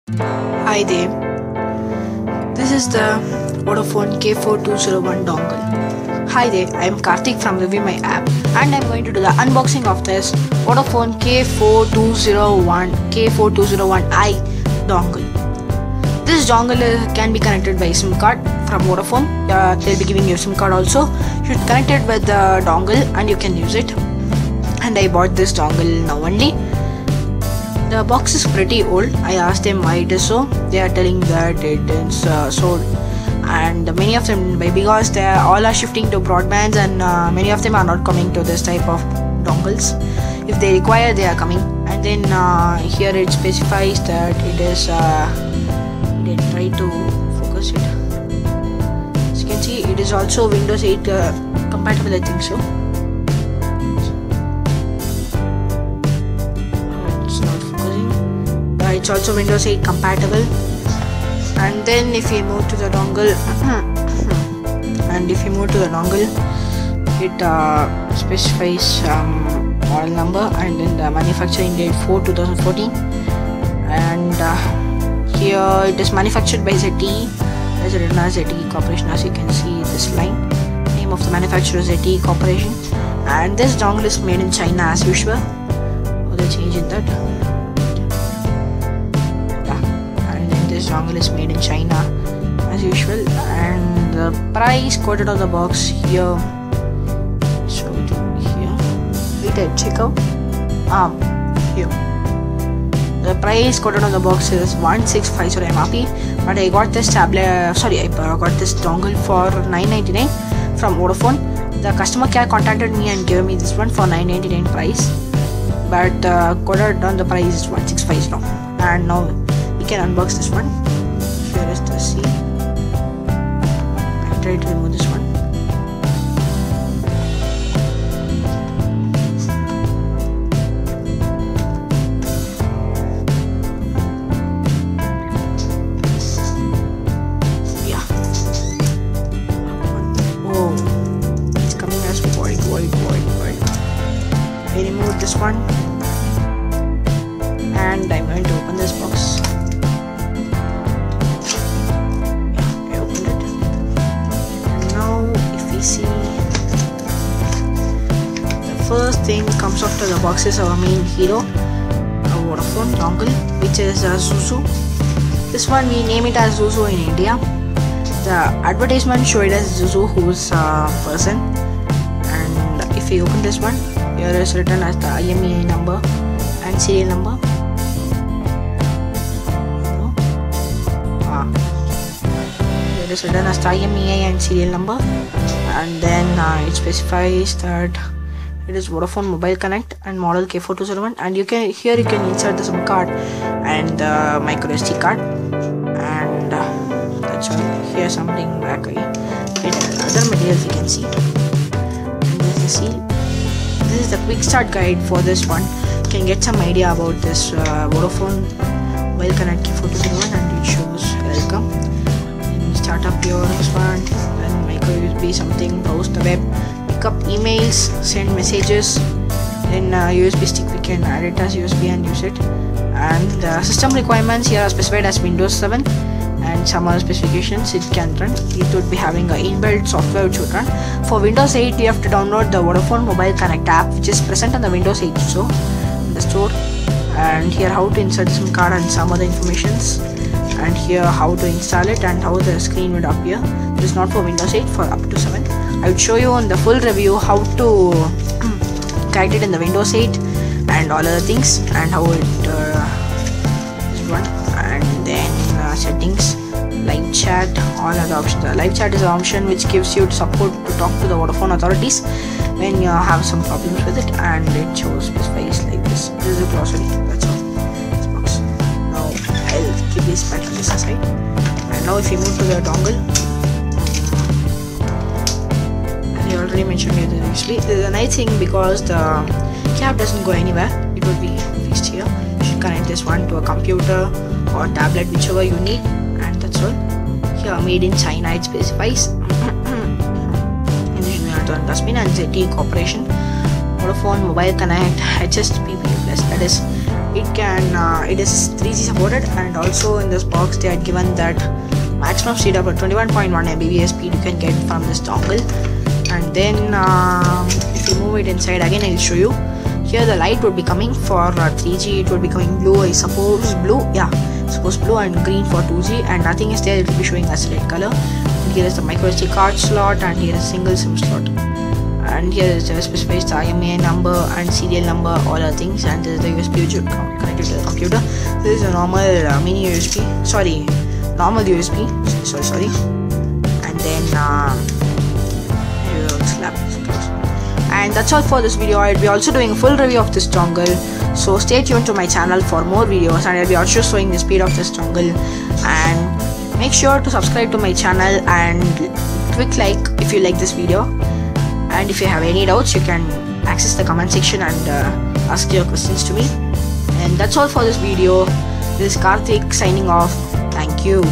Hi there, this is the Vodafone K4201 dongle. Hi there, I am Karthik from Review My App and I am going to do the unboxing of this Vodafone K4201i dongle. This dongle can be connected by SIM card from Vodafone. They'll be giving you a SIM card also. You should connect it with the dongle and you can use it. And I bought this dongle now only. The box is pretty old. I asked them why it is so. They are telling that it is sold, and many of them, because they all are shifting to broadbands, and many of them are not coming to this type of dongles. If they require, they are coming. And then here it specifies that it is. Try to focus it. As you can see, it is also Windows 8 compatible. I think so. It's also Windows 8 compatible. And then if you move to the dongle it specifies model number and then the manufacturing date 4/2014, and here it is manufactured by ZTE. As written as ZTE Corporation. As you can see this line, name of the manufacturer is ZTE Corporation, and this dongle is made in China as usual. They change in that. This dongle is made in China as usual, and the price quoted on the box here. So here, wait, I check out. Here. The price quoted on the box is 1650 MRP, but I got this tablet. I got this dongle for 999 from Vodafone. The customer care contacted me and gave me this one for 999 price, but quoted on the price is 1650 now. And now we can unbox this one. Here is the seal. I'll try to remove this one. Yeah. Oh, it's coming as white. I removed this one, and I'm going to open this box. See, the first thing comes after the box is our main hero, a Vodafone dongle, which is Zuzu. This one we name it as Zuzu in India. The advertisement show it as Zuzu, who's a person. And if you open this one, here is written as the IMEI number and serial number. It is written as the IMEI and serial number. And then it specifies that it is Vodafone Mobile Connect and model K4201, and you can insert the SIM card and the micro SD card, and that's all. Here's something back again. Other materials you can see. And this is the seal. This is the quick start guide for this one. You can get some idea about this Vodafone Mobile Connect K4201, and it shows welcome. And start up your one. USB something, browse the web, pick up emails, send messages. Then USB stick, we can add it as USB and use it. And the system requirements here are specified as Windows 7, and some other specifications it can run. It would be having an inbuilt software which would run. For Windows 8 you have to download the Vodafone Mobile Connect app, which is present on the Windows 8 store in the store. And here how to insert the SIM card and some other informations. And here how to install it and how the screen would appear. This is not for Windows 8, for up to 7. I would show you on the full review how to guide it in the Windows 8 and all other things, and how it is run. And then settings, live chat, all other options. Live chat is an option which gives you support to talk to the Vodafone authorities when you have some problems with it, and it specifies like this. This is a glossary. That's all. This box. Now I'll keep this back on this side. And now if you move to the dongle, I already mentioned here the USB. This is a nice thing because the cap doesn't go anywhere. It will be fixed here. You should connect this one to a computer or tablet, whichever you need, and that's all. Here, made in China, it specifies. And this is the dustbin and ZTE Corporation. Vodafone Mobile Connect HSTP+, that is it is 3G supported, and also in this box they had given that maximum speed up at 21.1 Mbps speed you can get from this dongle. And then if you move it inside, again I'll show you. Here the light would be coming for 3G, it would be coming blue, I suppose blue, yeah, suppose blue, and green for 2G, and nothing is there, it will be showing us red color. And here is the micro SD card slot, and here is single SIM slot, and here is the specifies the IMEI number and serial number, all other things, and this is the USB which would connected to the computer. This is a normal mini USB, normal USB, sorry, and then and that's all for this video. I'll be also doing a full review of this dongle, so stay tuned to my channel for more videos, and I'll be also showing the speed of this dongle. And make sure to subscribe to my channel and click like if you like this video, and if you have any doubts you can access the comment section and ask your questions to me. And that's all for this video. This is Karthik signing off. Thank you.